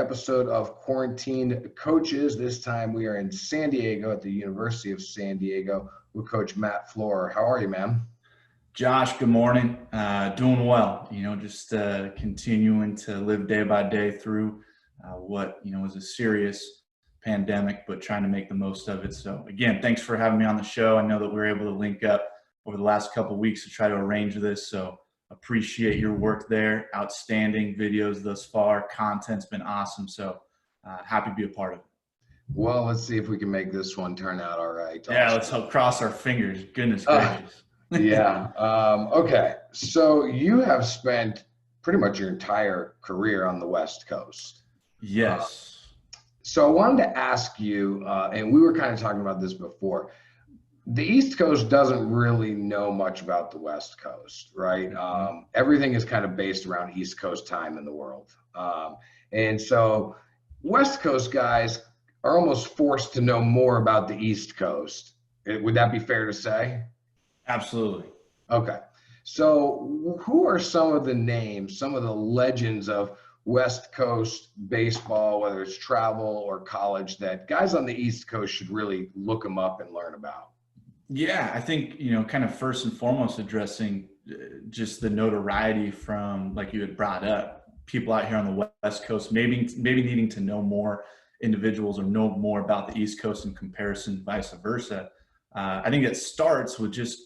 episode of Quarantine Coaches. This time we are in San Diego at the University of San Diego with Coach Matt Florer. How are you, man? Josh, good morning. Doing well. Just continuing to live day by day through what was a serious pandemic, but trying to make the most of it. So again, thanks for having me on the show. I know that we were able to link up over the last couple of weeks to try to arrange this. So appreciate your work there. Outstanding videos thus far. Content's been awesome. So happy to be a part of it. Well, let's see if we can make this one turn out all right. Yeah, let's hope, cross our fingers. Goodness gracious. Yeah. Okay. So you have spent pretty much your entire career on the West Coast. Yes. So I wanted to ask you, and we were kind of talking about this before, the East Coast doesn't really know much about the West Coast, right? Everything is kind of based around East Coast time in the world. And so West Coast guys are almost forced to know more about the East Coast. Would that be fair to say? Absolutely. Okay. So who are some of the names, some of the legends of West Coast baseball, whether it's travel or college, that guys on the East Coast should really look them up and learn about? Yeah, I think, kind of first and foremost addressing just the notoriety from, like you had brought up, people out here on the West Coast, maybe needing to know more individuals or know more about the East Coast in comparison, vice versa. I think it starts with just,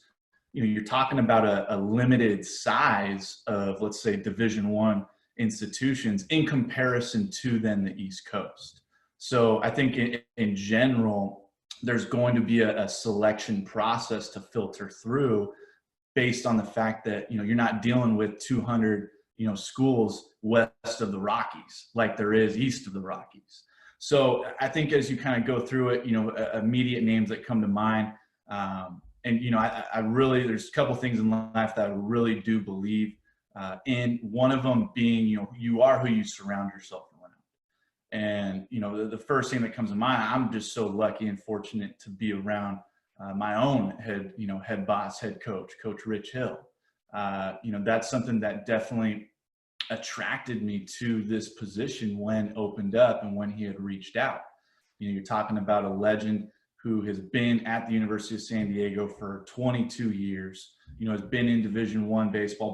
you're talking about a limited size of, let's say, Division I institutions in comparison to then the East Coast. So I think in general, there's going to be a selection process to filter through based on the fact that, you're not dealing with 200, schools west of the Rockies like there is east of the Rockies. So I think as you kind of go through it, immediate names that come to mind. I really, there's a couple things in life that I really do believe in. One of them being, you are who you surround yourself around. And, the first thing that comes to mind, I'm just so lucky and fortunate to be around my own head boss, head coach, Coach Rich Hill. That's something that definitely attracted me to this position when opened up and when he had reached out. You're talking about a legend who has been at the University of San Diego for 22 years, has been in Division I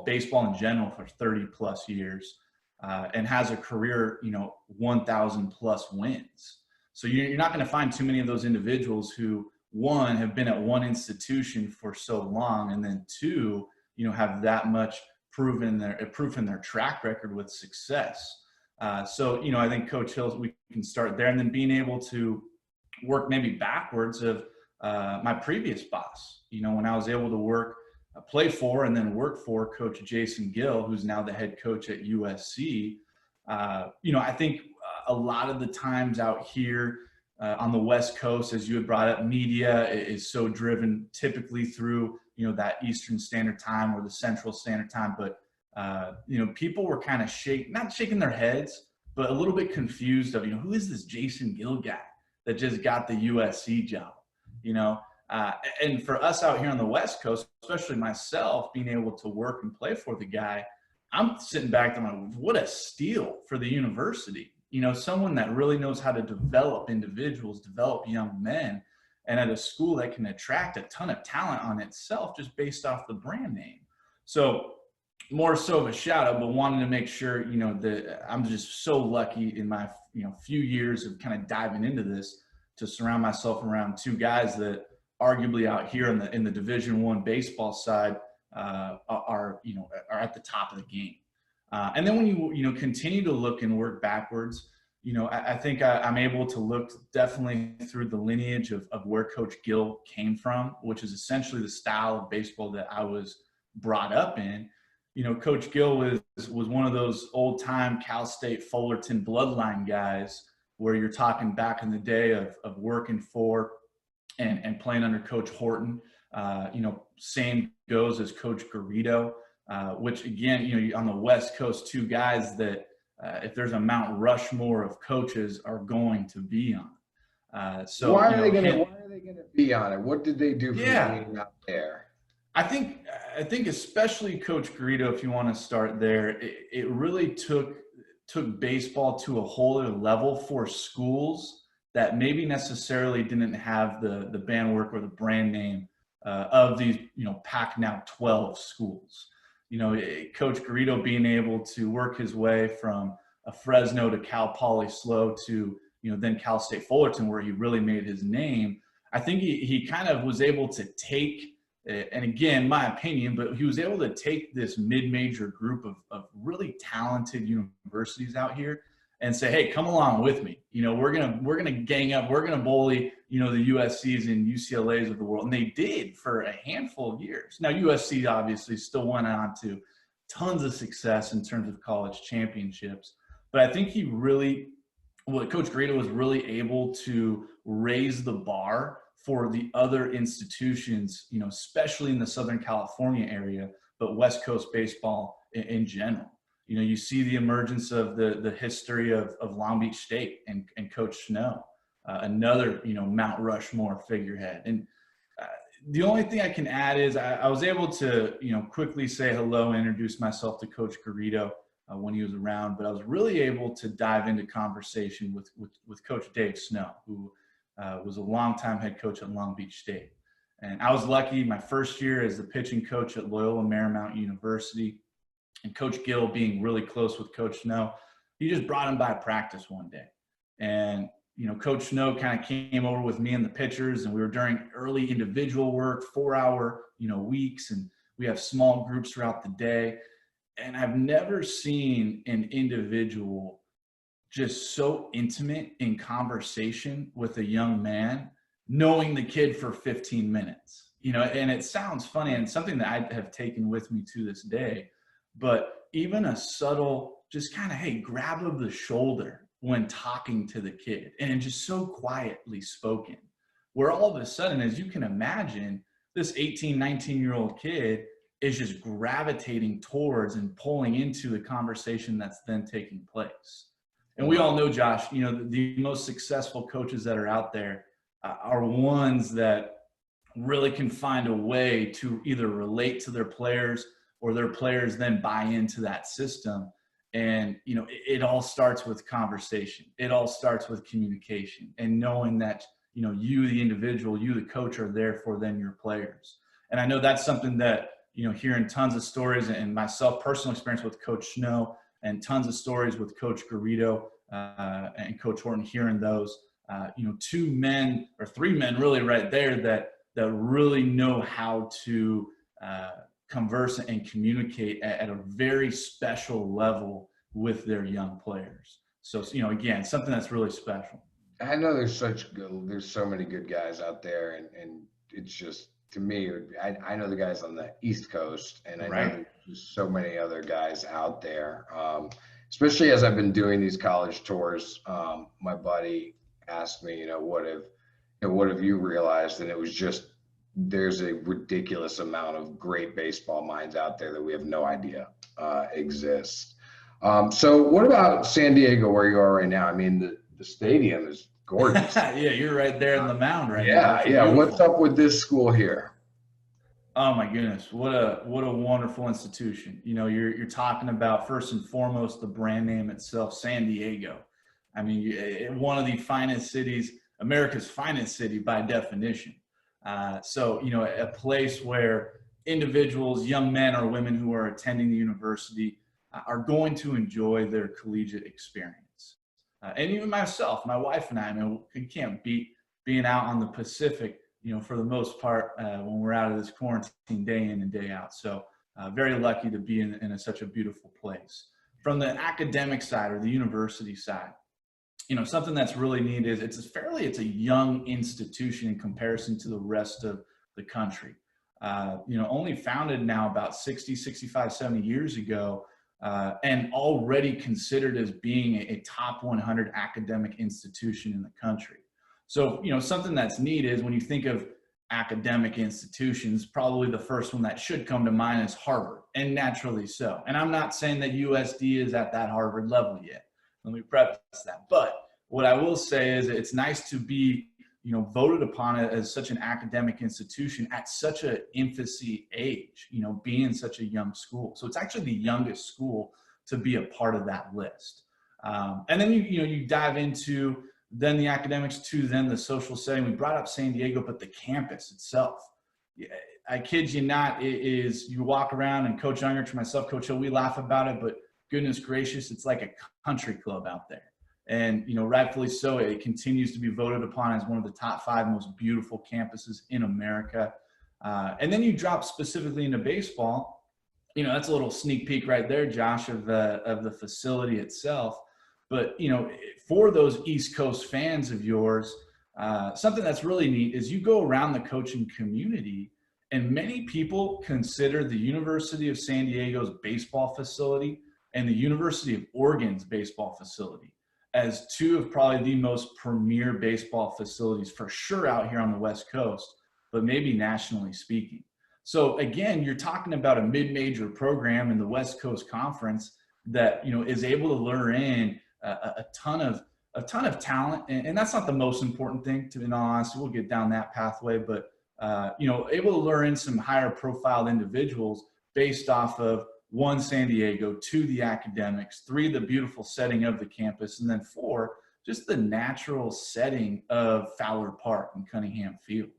baseball in general for 30 plus years, and has a career, 1,000 plus wins. So you're not going to find too many of those individuals who, one, have been at one institution for so long, and then two, have that much proof in their track record with success. So I think Coach Hill, we can start there, and then being able to work maybe backwards of my previous boss. When I was able to play for and then work for Coach Jason Gill, who's now the head coach at USC. I think a lot of the times out here on the West Coast, as you had brought up, media is so driven typically through, that Eastern Standard Time or the Central Standard Time. But, people were kind of not shaking their heads, but a little bit confused of, who is this Jason Gill guy that just got the USC job, and for us out here on the West Coast, especially myself, being able to work and play for the guy, I'm sitting back and I'm like, what a steal for the university. Someone that really knows how to develop individuals, develop young men, and at a school that can attract a ton of talent on itself just based off the brand name. So more so of a shout out, but wanting to make sure, that I'm just so lucky in my, few years of kind of diving into this to surround myself around two guys that arguably out here in the Division I baseball side are at the top of the game. And then when you continue to look and work backwards, I think I'm able to look definitely through the lineage of where Coach Gill came from, which is essentially the style of baseball that I was brought up in. Coach Gill was one of those old time Cal State Fullerton bloodline guys where you're talking back in the day of working for and playing under Coach Horton. Same goes as Coach Garrido, which again, on the West Coast, two guys that if there's a Mount Rushmore of coaches are going to be on. So why are they going to be on it? What did they do for being out there? I think especially Coach Garrido, if you want to start there, it really took took baseball to a whole other level for schools that maybe necessarily didn't have the bandwork or the brand name of these, Pac now 12 schools. Coach Garrido being able to work his way from a Fresno to Cal Poly SLO to, then Cal State Fullerton, where he really made his name. I think he kind of was able to take, and again, my opinion, but he was able to take this mid-major group of really talented universities out here and say, hey, come along with me. We're gonna gang up. We're gonna bully, the USCs and UCLAs of the world. And they did for a handful of years. Now, USC obviously still went on to tons of success in terms of college championships. But I think Coach Garrido was really able to raise the bar for the other institutions, especially in the Southern California area, but West Coast baseball in general. You see the emergence of the history of Long Beach State and Coach Snow, another, Mount Rushmore figurehead. And the only thing I can add is I was able to, quickly say hello and introduce myself to Coach Garrido when he was around, but I was really able to dive into conversation with Coach Dave Snow, who was a longtime head coach at Long Beach State. And I was lucky my first year as the pitching coach at Loyola Marymount University, and Coach Gill being really close with Coach Snow, he just brought him by practice one day. And, Coach Snow kind of came over with me and the pitchers, and we were during early individual work, 4-hour, weeks, and we have small groups throughout the day. And I've never seen an individual just so intimate in conversation with a young man, knowing the kid for 15 minutes, and it sounds funny and something that I have taken with me to this day, but even a subtle, just kind of, hey, grab of the shoulder when talking to the kid, and just so quietly spoken, where all of a sudden, as you can imagine, this 18, 19-year-old kid is just gravitating towards and pulling into the conversation that's then taking place. And we all know, Josh, the most successful coaches that are out there are ones that really can find a way to either relate to their players or their players then buy into that system. And, it all starts with conversation. It all starts with communication and knowing that, you, the individual, you, the coach, are there for then your players. And I know that's something that, hearing tons of stories and myself, personal experience with Coach Snow, and tons of stories with Coach Garrido and Coach Horton, hearing those, 2 men or 3 men really right there that really know how to converse and communicate at a very special level with their young players. So, again, something that's really special. I know there's so many good guys out there, and it's just, to me, I know the guys on the East Coast, and I know there's just so many other guys out there. Especially as I've been doing these college tours, my buddy asked me, what have you realized? And it was just, there's a ridiculous amount of great baseball minds out there that we have no idea exist. So what about San Diego, where you are right now? I mean, the stadium is gorgeous. Yeah, you're right there in the mound right now. Yeah. Beautiful. What's up with this school here? Oh my goodness, what a wonderful institution. You're talking about, first and foremost, the brand name itself, San Diego. I mean, one of the finest cities, America's finest city by definition. So, a place where individuals, young men or women who are attending the university are going to enjoy their collegiate experience. And even myself, my wife and I mean, we can't beat being out on the Pacific, for the most part, when we're out of this quarantine day in and day out. So very lucky to be in such a beautiful place. From the academic side or the university side, something that's really neat is it's a young institution in comparison to the rest of the country. Only founded now about 60, 65, 70 years ago, and already considered as being a top 100 academic institution in the country. So, something that's neat is when you think of academic institutions, probably the first one that should come to mind is Harvard, and naturally so. And I'm not saying that USD is at that Harvard level yet. Let me preface that. But what I will say is it's nice to be, voted upon as such an academic institution at such an infancy age, being such a young school. So it's actually the youngest school to be a part of that list. And then you dive into then the academics to then the social setting. We brought up San Diego, but the campus itself. I kid you not, it is, you walk around, and Coach Ungerich, myself, Coach Hill, we laugh about it, but goodness gracious, it's like a country club out there. And, rightfully so, it continues to be voted upon as one of the top 5 most beautiful campuses in America. And then you drop specifically into baseball. That's a little sneak peek right there, Josh, of the facility itself. But, for those East Coast fans of yours, something that's really neat is you go around the coaching community, and many people consider the University of San Diego's baseball facility and the University of Oregon's baseball facility as 2 of probably the most premier baseball facilities for sure out here on the West Coast, but maybe nationally speaking. So again, you're talking about a mid-major program in the West Coast Conference that, is able to lure in a ton of talent. And that's not the most important thing, to be honest. We'll get down that pathway, but able to lure in some higher profile individuals based off of 1, San Diego, 2, the academics, 3, the beautiful setting of the campus, and then 4, just the natural setting of Fowler Park and Cunningham Field.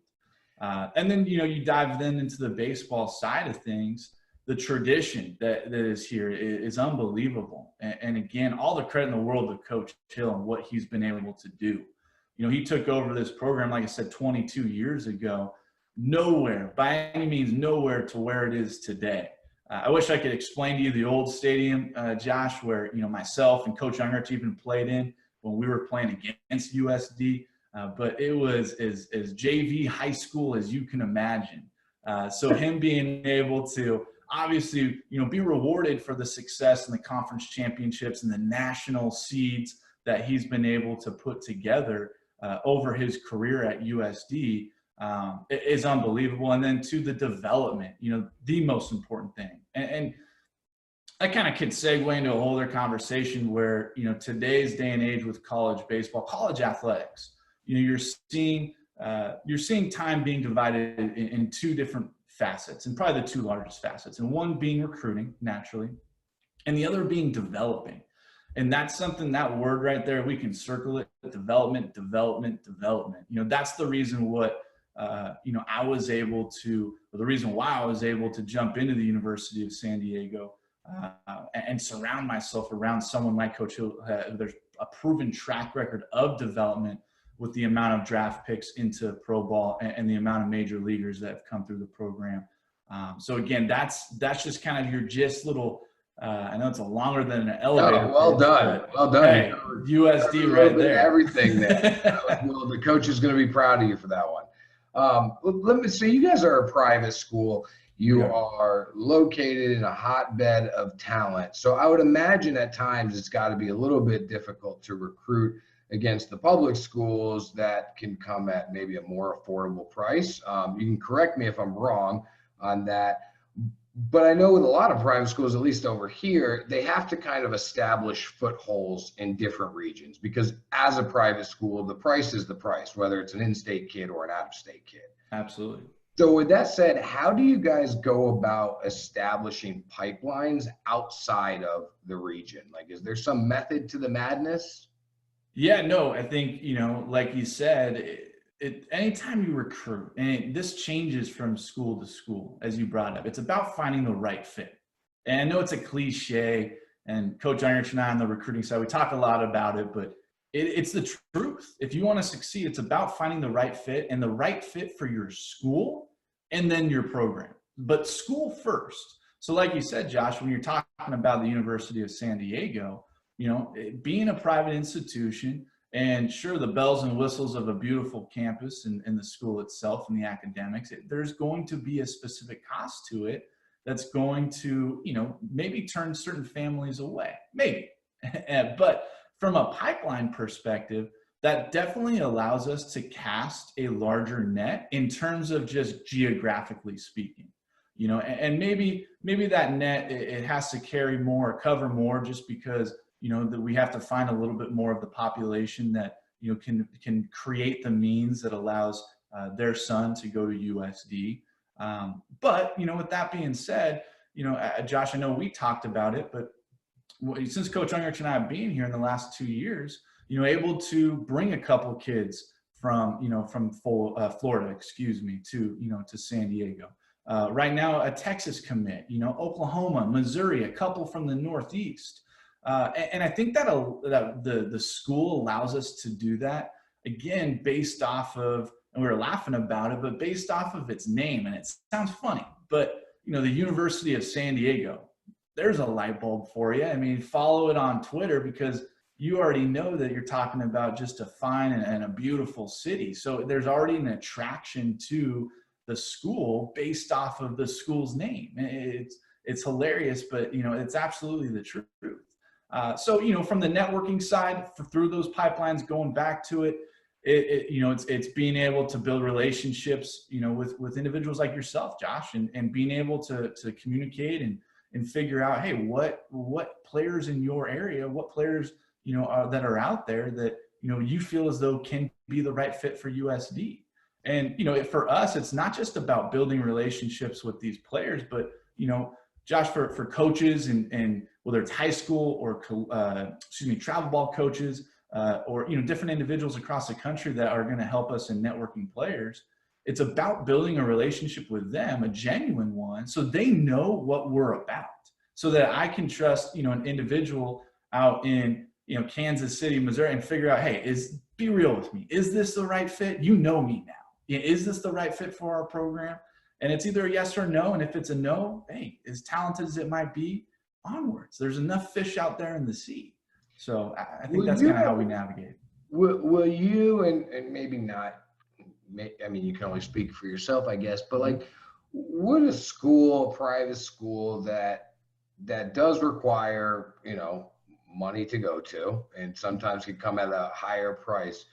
And then, you dive then into the baseball side of things. The tradition that is here is unbelievable. And again, all the credit in the world to Coach Hill and what he's been able to do. He took over this program, like I said, 22 years ago, nowhere, by any means, nowhere to where it is today. I wish I could explain to you the old stadium, Josh, where, myself and Coach Ungerich even played in when we were playing against USD. But it was as JV high school as you can imagine. So him being able to obviously, be rewarded for the success in the conference championships and the national seeds that he's been able to put together over his career at USD is unbelievable. And then to the development, the most important thing. And I kind of could segue into a whole other conversation where, today's day and age with college baseball, college athletics, you're seeing time being divided in 2 different facets, and probably the 2 largest facets, and one being recruiting naturally, and the other being developing. And that's something, that word right there, we can circle it, development. That's the reason I was able to, or the reason why I was able to jump into the University of San Diego and surround myself around someone like Coach Hill. There's a proven track record of development with the amount of draft picks into pro ball and the amount of major leaguers that have come through the program. So again, that's just kind of your gist little, I know it's a longer than an elevator. Oh, well done. Well done. Hey, USD right there. Everything there. Well, the coach is going to be proud of you for that one. Let me see. You guys are a private school. You are located in a hotbed of talent. So I would imagine at times it's got to be a little bit difficult to recruit against the public schools that can come at maybe a more affordable price. You can correct me if I'm wrong on that. But I know with a lot of private schools, at least over here, they have to kind of establish footholds in different regions because as a private school, the price is the price, whether it's an in-state kid or an out-of-state kid. Absolutely. So with that said, how do you guys go about establishing pipelines outside of the region? Like, is there some method to the madness? Yeah, no, I think, like you said, anytime you recruit, and this changes from school to school, as you brought up, it's about finding the right fit. And I know it's a cliche, and Coach Ungerich and I on the recruiting side, we talk a lot about it, but it's the truth. If you want to succeed, it's about finding the right fit and the right fit for your school and then your program, but school first. So like you said, Josh, when you're talking about the University of San Diego, being a private institution, and sure, the bells and whistles of a beautiful campus and the school itself and the academics, there's going to be a specific cost to it that's going to, maybe turn certain families away, maybe. But from a pipeline perspective, that definitely allows us to cast a larger net in terms of just geographically speaking. And maybe that net, it has to carry more, cover more, just because that we have to find a little bit more of the population that, can create the means that allows their son to go to USD. But, with that being said, Josh, I know we talked about it, but since Coach Ungerich and I have been here in the last 2 years, able to bring a couple kids from Florida, to San Diego. Right now, a Texas commit, Oklahoma, Missouri, a couple from the Northeast. And I think that the school allows us to do that, again, based off of, and we were laughing about it, but based off of its name. And it sounds funny, but, the University of San Diego, there's a light bulb for you. I mean, follow it on Twitter, because you already know that you're talking about just a fine and a beautiful city. So there's already an attraction to the school based off of the school's name. It's hilarious, but it's absolutely the truth. So from the networking side, through those pipelines, going back to it, it's being able to build relationships, with individuals like yourself, Josh, and being able to communicate and figure out, hey, what players in your area, what players that are out there that you feel as though can be the right fit for USD. And for us, it's not just about building relationships with these players, but Josh, for coaches and whether it's high school or travel ball coaches, or different individuals across the country that are going to help us in networking players, it's about building a relationship with them, a genuine one, so they know what we're about, so that I can trust an individual out in Kansas City, Missouri, and figure out, hey, be real with me, is this the right fit? You know me now. Is this the right fit for our program? And it's either a yes or no. And if it's a no, hey, as talented as it might be, onwards. There's enough fish out there in the sea. So I think that's kind of how we navigate. Will you, and maybe not, I mean, you can only speak for yourself, I guess, but like, would a private school that does require, money to go to, and sometimes can come at a higher price,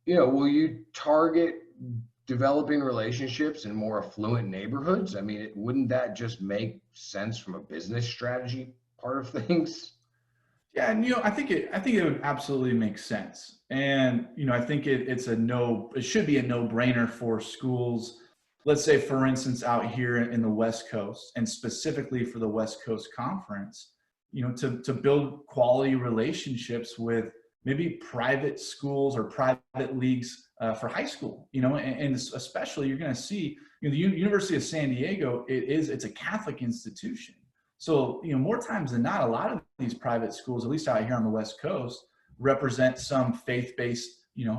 will you target developing relationships in more affluent neighborhoods? I mean, wouldn't that just make sense from a business strategy part of things? Yeah, and I think it would absolutely make sense. And I think it should be a no-brainer for schools. Let's say, for instance, out here in the West Coast, and specifically for the West Coast Conference, to build quality relationships with maybe private schools or private leagues for high school, and especially you're going to see, the University of San Diego, it's a Catholic institution. So, more times than not, a lot of these private schools, at least out here on the West Coast, represent some faith-based,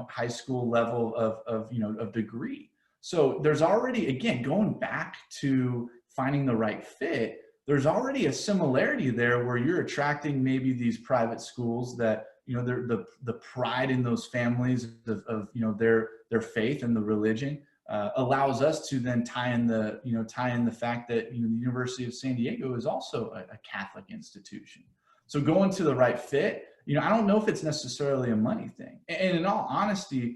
high school level of degree. So there's already, again, going back to finding the right fit, there's already a similarity there where you're attracting maybe these private schools that, the pride in those families of their faith and the religion allows us to then tie in the fact that the University of San Diego is also a Catholic institution. So going to the right fit, I don't know if it's necessarily a money thing. And in all honesty,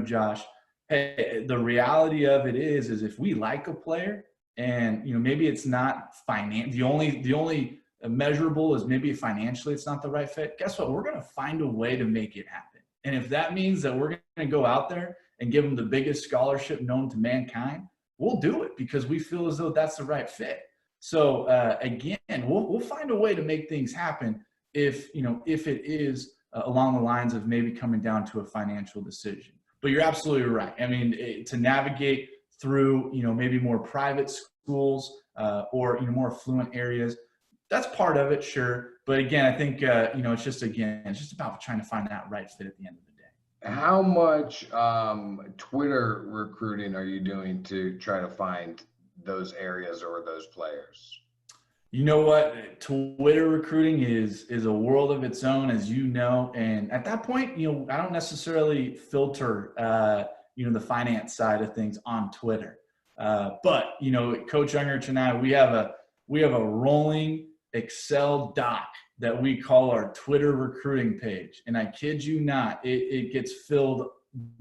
Josh, hey, the reality of it is if we like a player and maybe it's not the only measurable is maybe financially it's not the right fit, guess what? We're going to find a way to make it happen. And if that means that we're going to go out there and give them the biggest scholarship known to mankind, we'll do it because we feel as though that's the right fit. So again, we'll find a way to make things happen if it is along the lines of maybe coming down to a financial decision. But you're absolutely right. I mean, to navigate through maybe more private schools or more affluent areas, that's part of it, sure. But again, I think it's just about trying to find that right fit at the end of the day. How much Twitter recruiting are you doing to try to find those areas or those players? You know what? Twitter recruiting is a world of its own, as you know. And at that point, I don't necessarily filter, the finance side of things on Twitter. But Coach Ungerich and I, we have a rolling Excel doc that we call our Twitter recruiting page. And I kid you not, it gets filled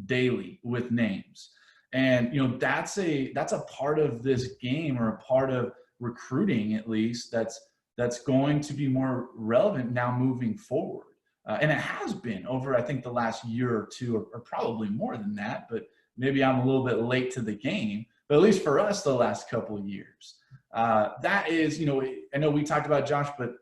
daily with names. And, that's a part of this game, or a part of recruiting, at least, that's going to be more relevant now moving forward. And it has been over, I think, the last year or two, or probably more than that, but maybe I'm a little bit late to the game, but at least for us, the last couple of years. That is, I know we talked about, Josh, but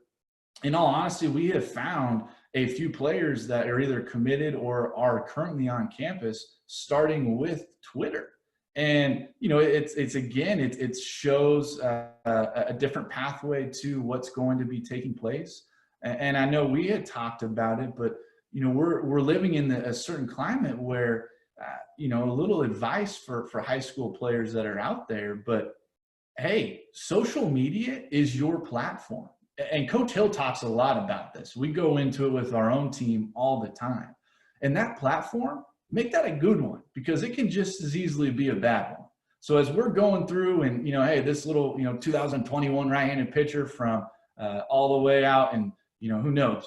in all honesty, we have found a few players that are either committed or are currently on campus, starting with Twitter. And it's again, it shows a different pathway to what's going to be taking place. And I know we had talked about it, but we're living in a certain climate where a little advice for high school players that are out there. But hey, social media is your platform. And Coach Hill talks a lot about this. We go into it with our own team all the time. And that platform, make that a good one, because it can just as easily be a bad one. So as we're going through and, hey, this little, 2021 right-handed pitcher from all the way out and, who knows,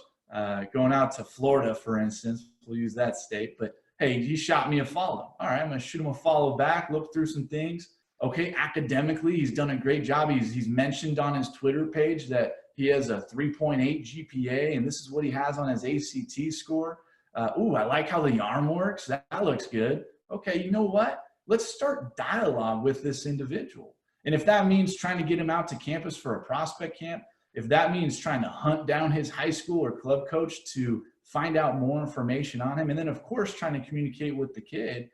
going out to Florida, for instance, we'll use that state. But, hey, he shot me a follow. All right, I'm going to shoot him a follow back, look through some things. Okay, academically, he's done a great job. He's mentioned on his Twitter page that he has a 3.8 GPA, and this is what he has on his ACT score. I like how the arm works. That looks good. Okay, you know what? Let's start dialogue with this individual. And if that means trying to get him out to campus for a prospect camp, if that means trying to hunt down his high school or club coach to find out more information on him, and then, of course, trying to communicate with the kid,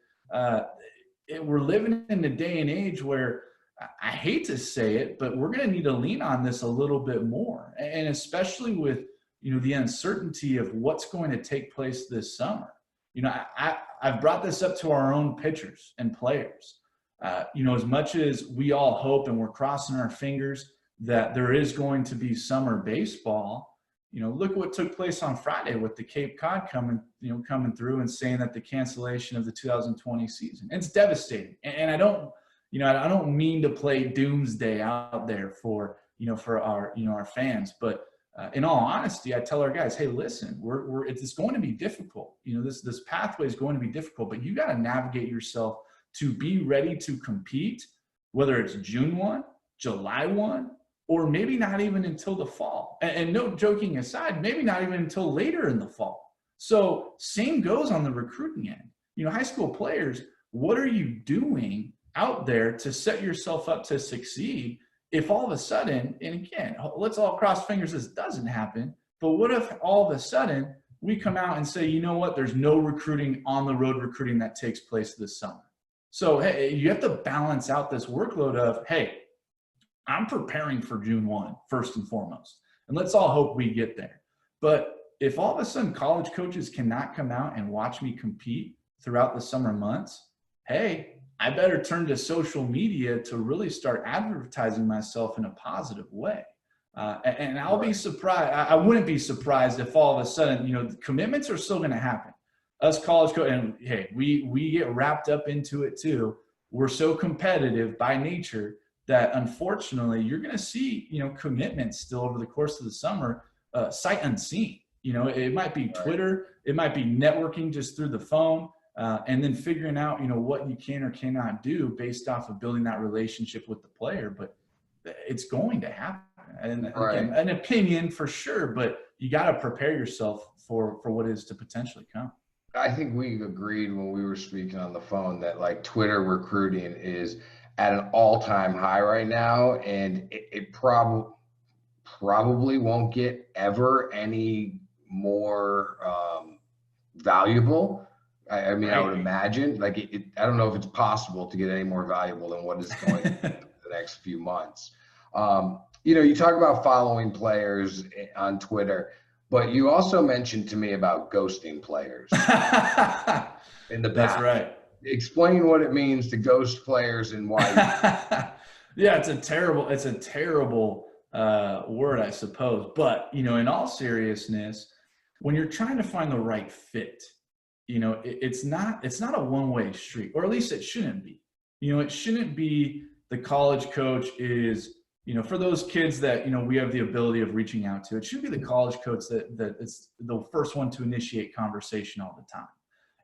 we're living in a day and age where I hate to say it, but we're going to need to lean on this a little bit more. And especially with, the uncertainty of what's going to take place this summer. I've brought this up to our own pitchers and players. As much as we all hope and we're crossing our fingers that there is going to be summer baseball, look what took place on Friday with the Cape Cod coming through and saying that the cancellation of the 2020 season. It's devastating. And I don't mean to play doomsday out there for our fans, but in all honesty, I tell our guys, hey, listen, it's going to be difficult. This pathway is going to be difficult, but you got to navigate yourself to be ready to compete, whether it's June 1, July 1, or maybe not even until the fall. And no joking aside, maybe not even until later in the fall. So same goes on the recruiting end. High school players, what are you doing out there to set yourself up to succeed if all of a sudden, and again, let's all cross fingers this doesn't happen, but what if all of a sudden we come out and say, you know what, there's no recruiting, on the road recruiting that takes place this summer. So, hey, you have to balance out this workload of, hey, I'm preparing for June 1, first and foremost, and let's all hope we get there. But if all of a sudden college coaches cannot come out and watch me compete throughout the summer months, hey, I better turn to social media to really start advertising myself in a positive way. And I'll be surprised. I wouldn't be surprised if all of a sudden, the commitments are still going to happen. Us college coaches, and hey, we get wrapped up into it too. We're so competitive by nature that unfortunately you're going to see, commitments still over the course of the summer, sight unseen. It might be Twitter, it might be networking just through the phone. And then figuring out, what you can or cannot do based off of building that relationship with the player. But it's going to happen. And again, an opinion for sure, but you got to prepare yourself for what is to potentially come. I think we agreed when we were speaking on the phone that like Twitter recruiting is at an all-time high right now, and it probably won't get ever any more valuable. I mean, right. I would imagine, like, I don't know if it's possible to get any more valuable than what is going to be the next few months. You talk about following players on Twitter, but you also mentioned to me about ghosting players in the past. That's right. Explain what it means to ghost players and why. Yeah, it's a terrible word, I suppose. But, in all seriousness, when you're trying to find the right fit, it's not a one-way street, or at least it shouldn't be. It shouldn't be the college coach is, for those kids that, we have the ability of reaching out to, it should be the college coach that is the first one to initiate conversation all the time.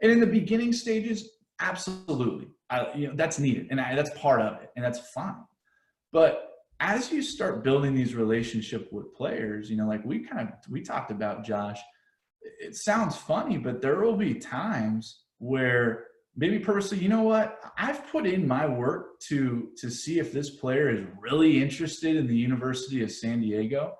And in the beginning stages, absolutely, that's needed, and that's part of it, and that's fine. But as you start building these relationships with players, like we talked about, Josh, it sounds funny, but there will be times where maybe purposely, you know what, I've put in my work to see if this player is really interested in the University of San Diego.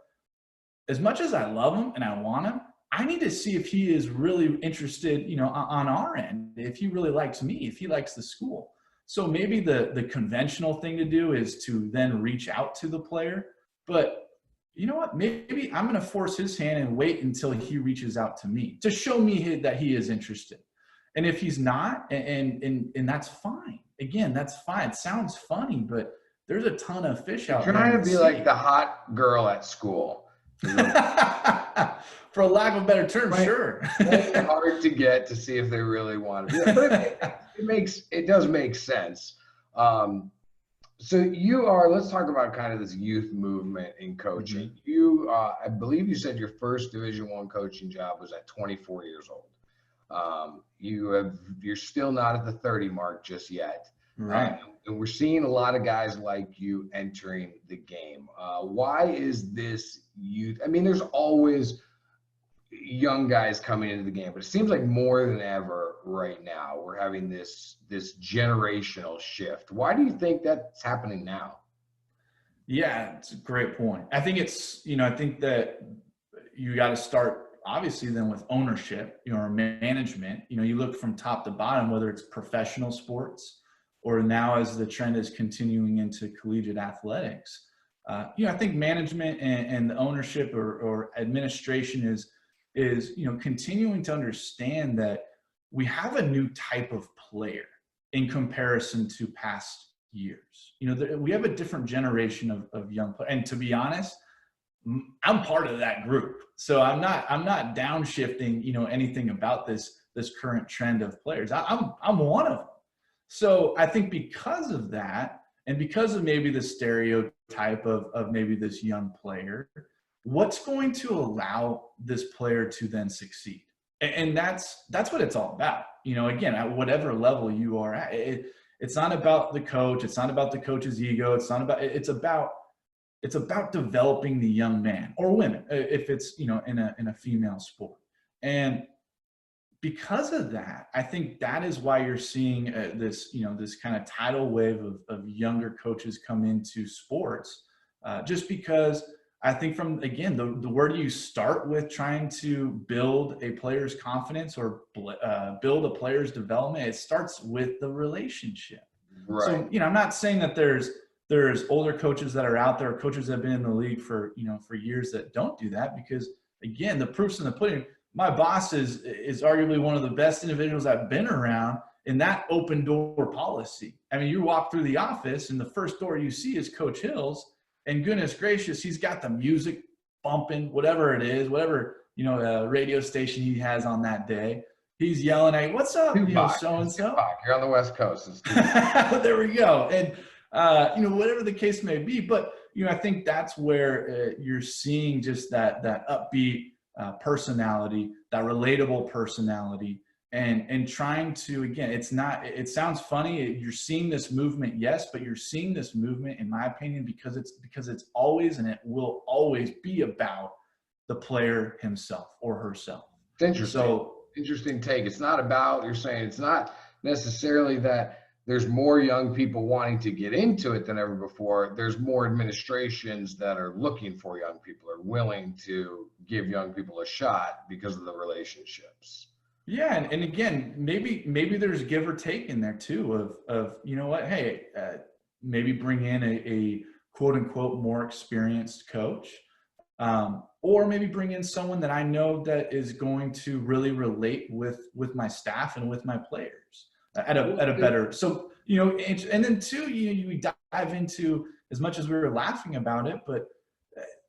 as much as I love him and I want him, I need to see if he is really interested, on our end, if he really likes me, if he likes the school. So maybe the conventional thing to do is to then reach out to the player. But you know what? Maybe I'm going to force his hand and wait until he reaches out to me to show me that he is interested. And if he's not, and that's fine. Again, that's fine. It sounds funny, but there's a ton of fish out there. Trying to be like the hot girl at school. For a lack of a better term, right. Sure. It's hard to get to see if they really want to. But it does make sense. So let's talk about kind of this youth movement in coaching. Mm-hmm. You, I believe you said your first Division I coaching job was at 24 years old. You're still not at the 30 mark just yet. Right. And we're seeing a lot of guys like you entering the game. Why is this youth? I mean, there's always young guys coming into the game, but it seems like more than ever right now, we're having this generational shift. Why do you think that's happening now? Yeah, it's a great point. I think I think that you got to start obviously then with ownership, or management. You look from top to bottom, whether it's professional sports or now as the trend is continuing into collegiate athletics. I think management and the ownership or administration is continuing to understand that we have a new type of player in comparison to past years. We have a different generation of young players. And to be honest, I'm part of that group. So I'm not downshifting, anything about this current trend of players. I'm one of them. So I think because of that, and because of maybe the stereotype of maybe this young player, what's going to allow this player to then succeed? And that's what it's all about. Again, at whatever level you are at, it's not about the coach. It's not about the coach's ego. It's about developing the young man or women, if it's, in a female sport. And because of that, I think that is why you're seeing this kind of tidal wave of younger coaches come into sports, just because I think from, again, the word you start with trying to build a player's confidence or build a player's development, it starts with the relationship. Right. So, I'm not saying that there's older coaches that are out there, coaches that have been in the league for years that don't do that, because again, the proof's in the pudding. My boss is arguably one of the best individuals I've been around in that open door policy. I mean, you walk through the office and the first door you see is Coach Hill's, and goodness gracious, he's got the music bumping, whatever it is, whatever, radio station he has on that day. He's yelling at you, "What's up, so-and-so?" You're on the West Coast. There we go. And, whatever the case may be. But, I think that's where you're seeing just that upbeat personality, that relatable personality, and trying to, again, it sounds funny. You're seeing this movement, yes, but you're seeing this movement, in my opinion, because it's always, and it will always be about the player himself or herself. It's interesting. So interesting take. It's not about, you're saying it's not necessarily that there's more young people wanting to get into it than ever before. There's more administrations that are looking for young people, are willing to give young people a shot because of the relationships. Yeah, and again, maybe there's give or take in there too of hey, maybe bring in a quote unquote more experienced coach, or maybe bring in someone that I know that is going to really relate with my staff and with my players at a better. So and then too, we dive into, as much as we were laughing about it, but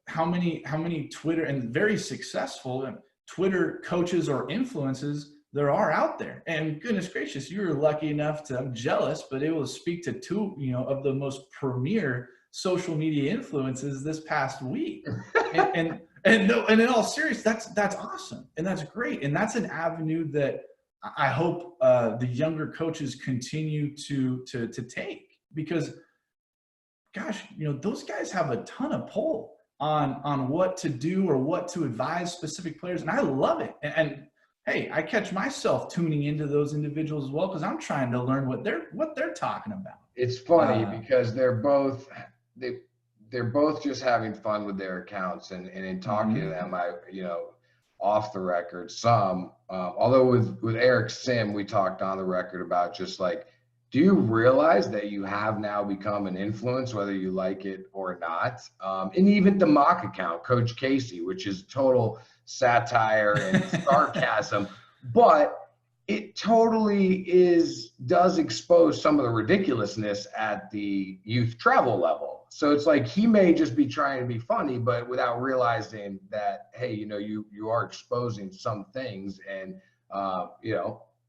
how many Twitter and very successful Twitter coaches or influences there are out there. And goodness gracious, you were lucky enough to, I'm jealous, but able to speak to two, of the most premier social media influences this past week. and in all seriousness, that's awesome. And that's great. And that's an avenue that I hope the younger coaches continue to take, because gosh, those guys have a ton of pull on what to do or what to advise specific players. And I love it. And hey, I catch myself tuning into those individuals as well, because I'm trying to learn what they're talking about. It's funny because they're they're both just having fun with their accounts, and in talking to them, I, off the record, although with Eric Sim, we talked on the record about just like, do you realize that you have now become an influence, whether you like it or not? And even the mock account, Coach Casey, which is total satire and sarcasm, but it totally does expose some of the ridiculousness at the youth travel level. So it's like he may just be trying to be funny, but without realizing that, hey, you are exposing some things and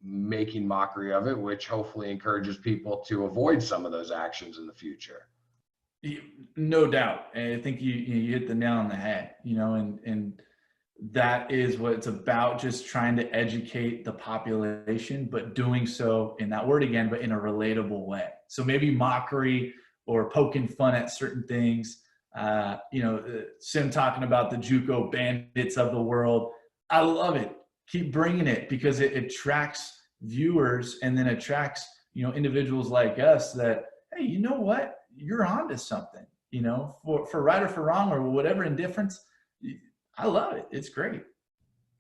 making mockery of it, which hopefully encourages people to avoid some of those actions in the future. No doubt. And I think you hit the nail on the head, and that is what it's about, just trying to educate the population, but doing so, in that word again, but in a relatable way. So maybe mockery or poking fun at certain things, Sim talking about the JUCO bandits of the world. I love it. Keep bringing it, because it attracts viewers, and then attracts, individuals like us that, hey, you know what? You're onto something, for right or for wrong or whatever indifference. I love it. It's great.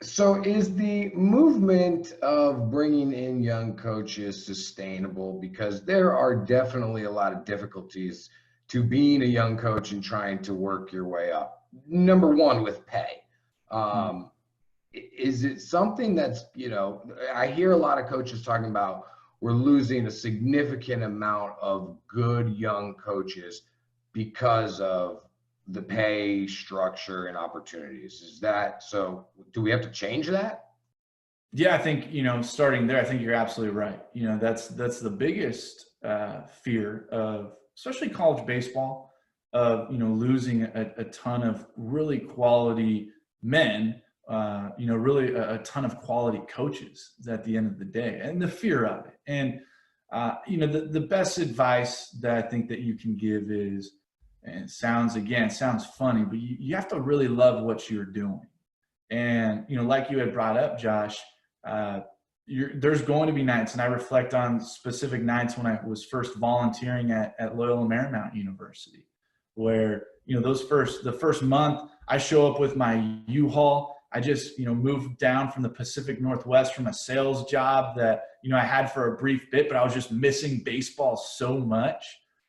So is the movement of bringing in young coaches sustainable? Because there are definitely a lot of difficulties to being a young coach and trying to work your way up. Number one, with pay. Is it something that's, I hear a lot of coaches talking about, we're losing a significant amount of good young coaches because of the pay structure and opportunities. Is that so? Do we have to change that? Yeah, I think, starting there, I think you're absolutely right. That's the biggest fear of, especially college baseball, of, losing a ton of really quality men, really a ton of quality coaches at the end of the day, and the fear of it. And, the best advice that I think that you can give is, and it sounds funny, but you have to really love what you're doing. And, like you had brought up, Josh, there's going to be nights, and I reflect on specific nights when I was first volunteering at Loyola Marymount University, where, the first month I show up with my U-Haul. I just, moved down from the Pacific Northwest from a sales job that, I had for a brief bit, but I was just missing baseball so much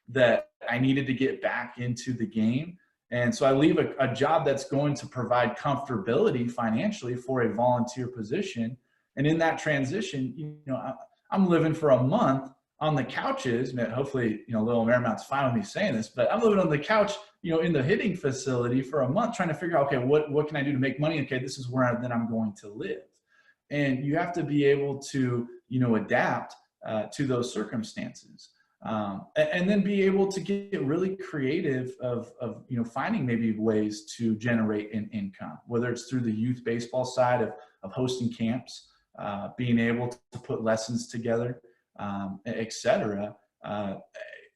that I needed to get back into the game. And so I leave a job that's going to provide comfortability financially for a volunteer position. And in that transition, I'm living for a month on the couches. Hopefully, Little Marymount's fine with me saying this, but I'm living on the couch, in the hitting facility for a month, trying to figure out, okay, what can I do to make money? Okay, this is where I'm going to live. And you have to be able to, adapt to those circumstances. And then be able to get really creative of finding maybe ways to generate an income, whether it's through the youth baseball side of hosting camps, being able to put lessons together, et cetera.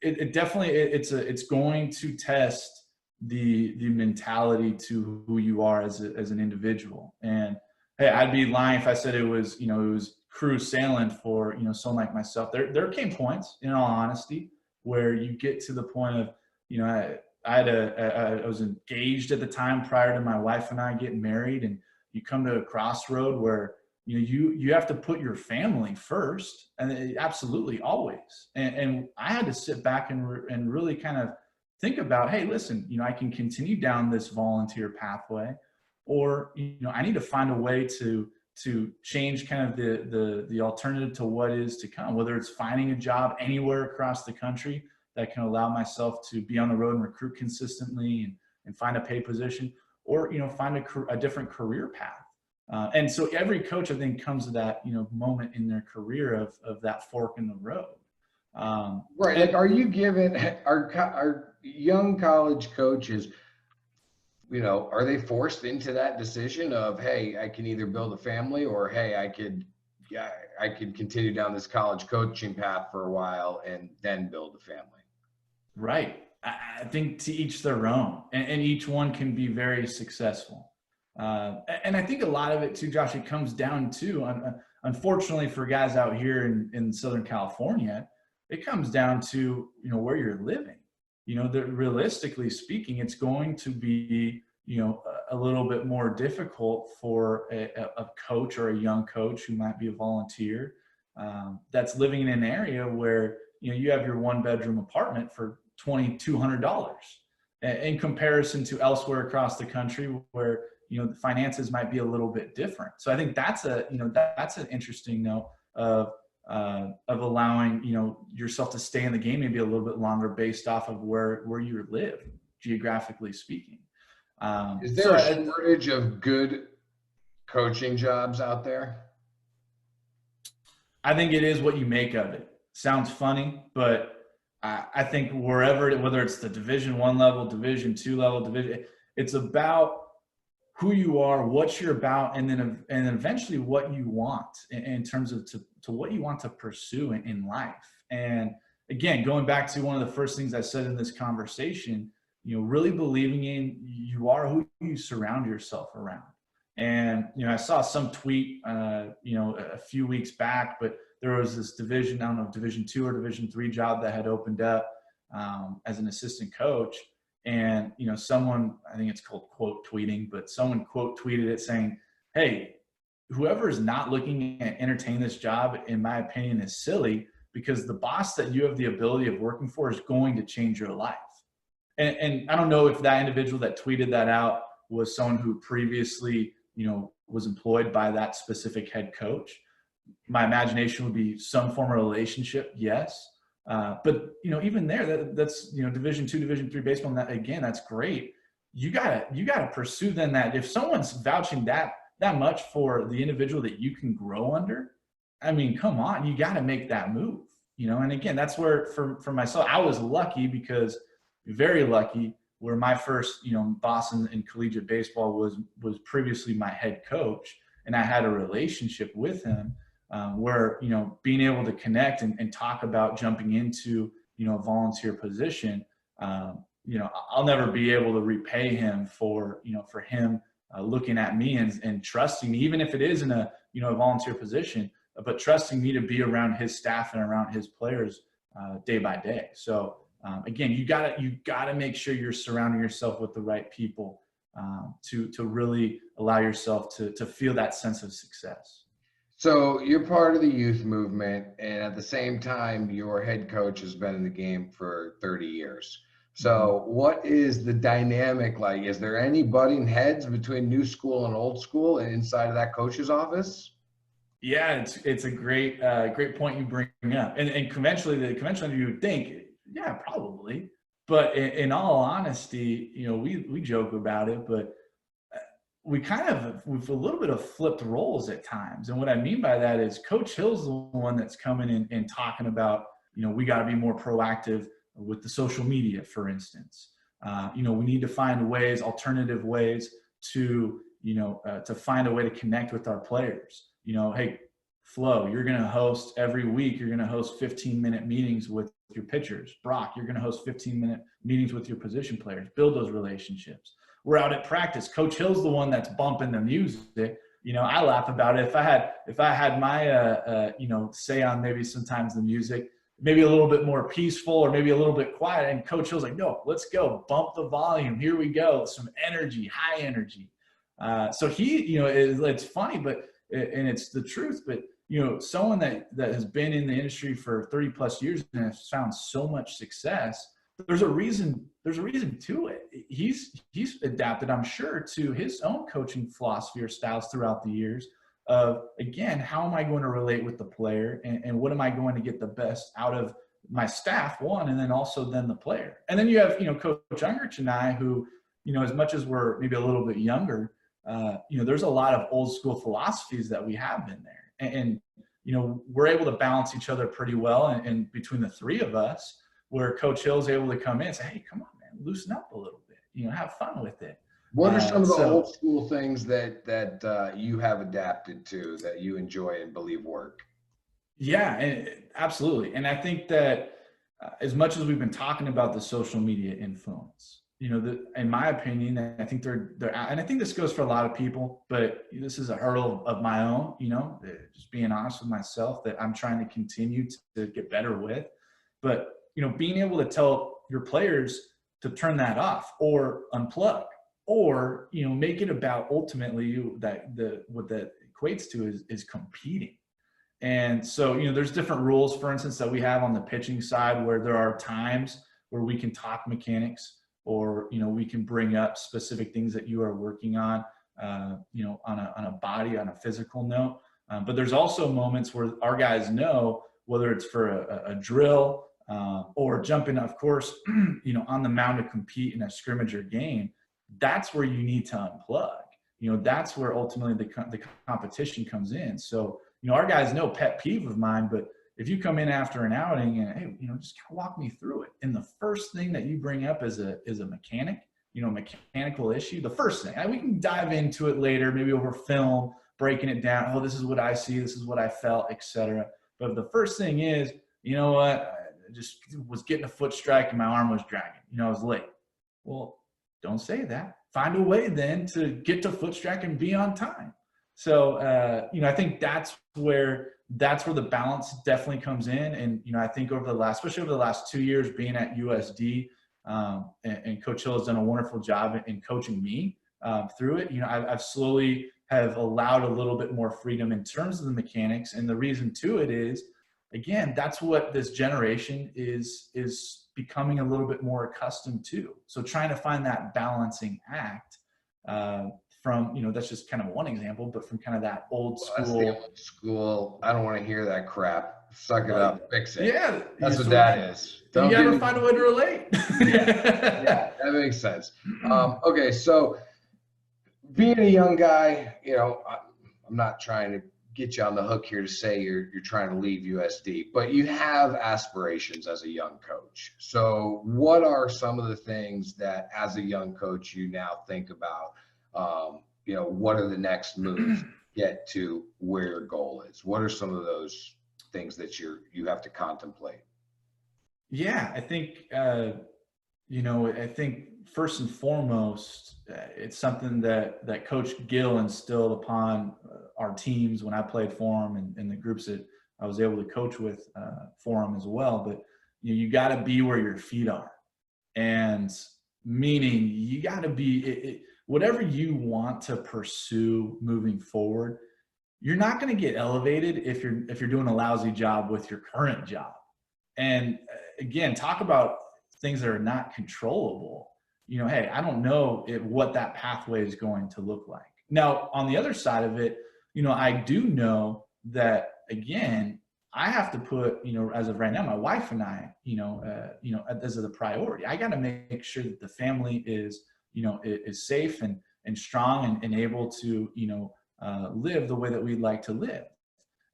It definitely, it's going to test the mentality to who you are as an individual. And hey, I'd be lying if I said it was cruise sailing for, someone like myself. There came points, in all honesty, where you get to the point of, I was engaged at the time prior to my wife and I getting married, and you come to a crossroad where, you have to put your family first, and absolutely always. And I had to sit back and really kind of think about, hey, listen, I can continue down this volunteer pathway, or, I need to find a way to change kind of the alternative to what is to come, whether it's finding a job anywhere across the country that can allow myself to be on the road and recruit consistently and find a paid position, or, find a different career path. And so every coach, I think, comes to that, moment in their career of that fork in the road. Right. Like, are you giving our young college coaches, are they forced into that decision of, hey, I can either build a family, or, hey, I could continue down this college coaching path for a while and then build a family? Right. I think to each their own, and each one can be very successful. And I think a lot of it too, Josh, it comes down to, unfortunately for guys out here in Southern California, it comes down to, where you're living. that realistically speaking, it's going to be, a little bit more difficult for a coach or a young coach who might be a volunteer, that's living in an area where, you have your 1-bedroom apartment for $2,200 in comparison to elsewhere across the country where, the finances might be a little bit different. So I think that's that's an interesting note of allowing, yourself to stay in the game maybe a little bit longer based off of where you live, geographically speaking. Is there a shortage of good coaching jobs out there? I think it is what you make of it. Sounds funny, but I think whether it's the Division I level, Division II level, it's about who you are, what you're about, and then eventually what you want in terms of to what you want to pursue in life. And again, going back to one of the first things I said in this conversation, really believing in you are who you surround yourself around. And, I saw some tweet, a few weeks back, but there was this Division II or Division III job that had opened up as an assistant coach. And, someone, I think it's called quote tweeting, but someone quote tweeted it saying, hey, whoever is not looking at entertain this job, in my opinion, is silly, because the boss that you have the ability of working for is going to change your life. And I don't know if that individual that tweeted that out was someone who previously, was employed by that specific head coach. My imagination would be some form of relationship, yes. But even there, that's Division II, Division III baseball. And that's great. You gotta pursue then that if someone's vouching that much for the individual that you can grow under, I mean, come on, you got to make that move. And again, that's where for myself, I was lucky, because very lucky, where my first boss in collegiate baseball was previously my head coach, and I had a relationship with him. Where, being able to connect and talk about jumping into, a volunteer position, I'll never be able to repay him for him looking at me and trusting me, even if it is in a volunteer position, but trusting me to be around his staff and around his players day by day. So again, you gotta make sure you're surrounding yourself with the right people to really allow yourself to feel that sense of success. So you're part of the youth movement, and at the same time, your head coach has been in the game for 30 years. So what is the dynamic like? Is there any butting heads between new school and old school inside of that coach's office? Yeah, it's a great point you bring up. And conventionally you would think, yeah, probably. But in all honesty, we joke about it, but we've a little bit of flipped roles at times. And what I mean by that is Coach Hill's the one that's coming in and talking about, we got to be more proactive with the social media, for instance. We need to find alternative ways to find a way to connect with our players. Hey, Flo, you're going to host every week. You're going to host 15-minute meetings with your pitchers. Brock, you're going to host 15-minute meetings with your position players. Build those relationships. We're out at practice. Coach Hill's the one that's bumping the music. I laugh about it. If I had my say on maybe sometimes the music, maybe a little bit more peaceful or maybe a little bit quiet, and Coach Hill's like, no, let's go, bump the volume. Here we go, some energy, high energy. So it's funny, but and it's the truth. But someone that has been in the industry for 30 plus years and has found so much success. There's a reason to it. He's adapted, I'm sure, to his own coaching philosophy or styles throughout the years of, again, how am I going to relate with the player and what am I going to get the best out of my staff, one, and then also the player. And then you have, Coach Ungerich and I, who, as much as we're maybe a little bit younger, there's a lot of old school philosophies that we have in there. And we're able to balance each other pretty well. And between the three of us, where Coach Hill's able to come in and say, hey, come on, man, loosen up a little bit, have fun with it. What are some of the old school things that you have adapted to that you enjoy and believe work? Yeah, absolutely. And I think that as much as we've been talking about the social media influence, in my opinion, I think they're and I think this goes for a lot of people, but this is a hurdle of my own, just being honest with myself that I'm trying to continue to get better with. But being able to tell, your players to turn that off or unplug, or, you know, make it about ultimately what that equates to is competing. And so, you know, there's different rules, for instance, that we have on the pitching side where there are times where we can talk mechanics, or, you know, we can bring up specific things that you are working on, you know, on a body, on a physical note. But there's also moments where our guys know, whether it's for a drill or jumping, of course, you know, on the mound to compete in a scrimmage or game, that's where you need to unplug. You know, that's where ultimately the competition comes in. So, you know, our guys know, pet peeve of mine, but if you come in after an outing and, hey, you know, just kind of walk me through it, and the first thing that you bring up is a mechanic, you know, mechanical issue, the first thing, we can dive into it later, maybe over film, breaking it down. Oh, this is what I see, this is what I felt, etc. But the first thing is, you know what, I just was getting a foot strike and my arm was dragging. You know, I was late. Well, don't say that. Find a way then to get to foot strike and be on time. So, you know, I think that's where the balance definitely comes in. And, you know, I think especially over the last 2 years being at USD, and Coach Hill has done a wonderful job in coaching me through it. You know, I've slowly have allowed a little bit more freedom in terms of the mechanics. And the reason to it is, again, that's what this generation is becoming a little bit more accustomed to. So trying to find that balancing act from, you know, that's just kind of one example, but from kind of that old school. That's the old school. I don't want to hear that crap. Suck it up, fix it. Yeah, that's what that is. You got to find a way to relate. yeah, that makes sense. Okay, so being a young guy, you know, I'm not trying to get you on the hook here to say you're trying to leave USD, but you have aspirations as a young coach. So what are some of the things that as a young coach you now think about? You know, what are the next moves to get to where your goal is? What are some of those things that you have to contemplate? Yeah, I think, you know, I think first and foremost, it's something that Coach Gill instilled upon our teams when I played for him, and the groups that I was able to coach with for him as well. But you got to be where your feet are, and meaning you got to be whatever you want to pursue moving forward. You're not going to get elevated if you're doing a lousy job with your current job. And again, talk about things that are not controllable. You know, hey, I don't know what that pathway is going to look like. Now, on the other side of it, you know, I do know that, again, I have to put, you know, as of right now, my wife and I, you know, as the priority. I got to make sure that the family is, you know, is safe and strong and able to, you know, live the way that we'd like to live.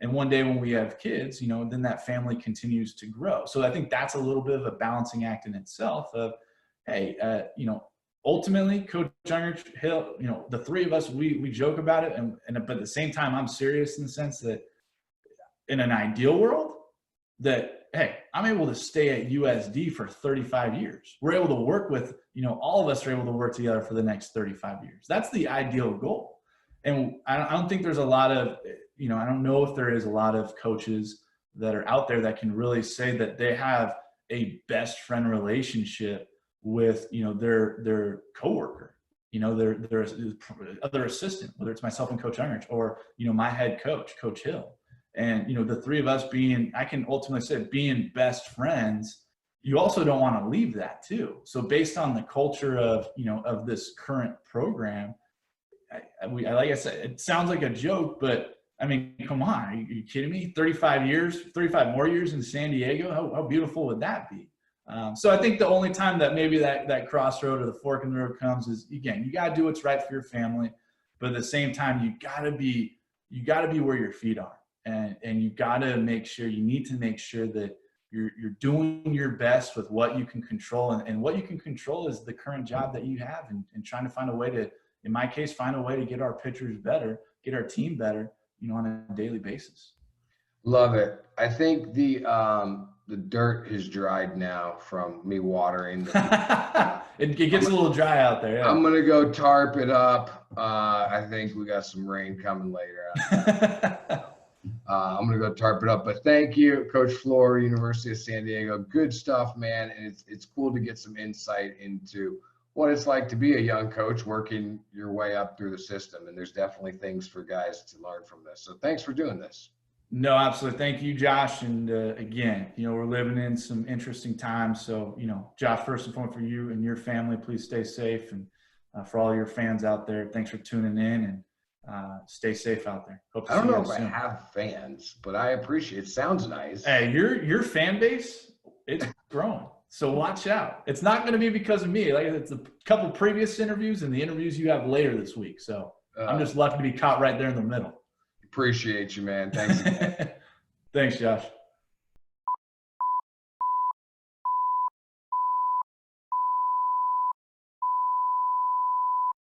And one day when we have kids, you know, then that family continues to grow. So I think that's a little bit of a balancing act in itself of, hey, you know, ultimately Coach Hill, you know, the three of us, we joke about it. But at the same time, I'm serious in the sense that in an ideal world that, hey, I'm able to stay at USD for 35 years. We're able to work with, you know, all of us are able to work together for the next 35 years. That's the ideal goal. And I don't think there's a lot of, you know, I don't know if there is a lot of coaches that are out there that can really say that they have a best friend relationship with, you know, their coworker, you know, their other assistant, whether it's myself and Coach Ungerich or, you know, my head coach, Coach Hill. And, you know, the three of us being, I can ultimately say, being best friends, you also don't want to leave that too. So based on the culture of, you know, of this current program, like I said, it sounds like a joke, but I mean, come on, are you kidding me? 35 more years in San Diego. How beautiful would that be? So I think the only time that maybe that crossroad or the fork in the road comes is, again, you got to do what's right for your family, but at the same time, you got to be where your feet are, and you got to make sure, you need to make sure that you're doing your best with what you can control, and what you can control is the current job that you have, and trying to find a way to, in my case, find a way to get our pitchers better, get our team better, you know, on a daily basis. Love it. I think the dirt has dried now from me watering. It gets a little dry out there. Yeah. I'm going to go tarp it up. I think we got some rain coming later. I'm going to go tarp it up. But thank you, Coach Florer, University of San Diego. Good stuff, man. And it's cool to get some insight into what it's like to be a young coach working your way up through the system. And there's definitely things for guys to learn from this. So thanks for doing this. No, absolutely. Thank you, Josh. And again, we're living in some interesting times. So, Josh, first and foremost, for you and your family, please stay safe. And for all your fans out there, thanks for tuning in, and stay safe out there. Hope to I don't see you know guys if I soon. have fans, but I appreciate it. Sounds nice. Hey, your fan base, it's growing. So watch out. It's not going to be because of me. Like, it's a couple previous interviews and the interviews you have later this week. So I'm just lucky to be caught right there in the middle. Appreciate you, man. Thanks again. Thanks, Josh.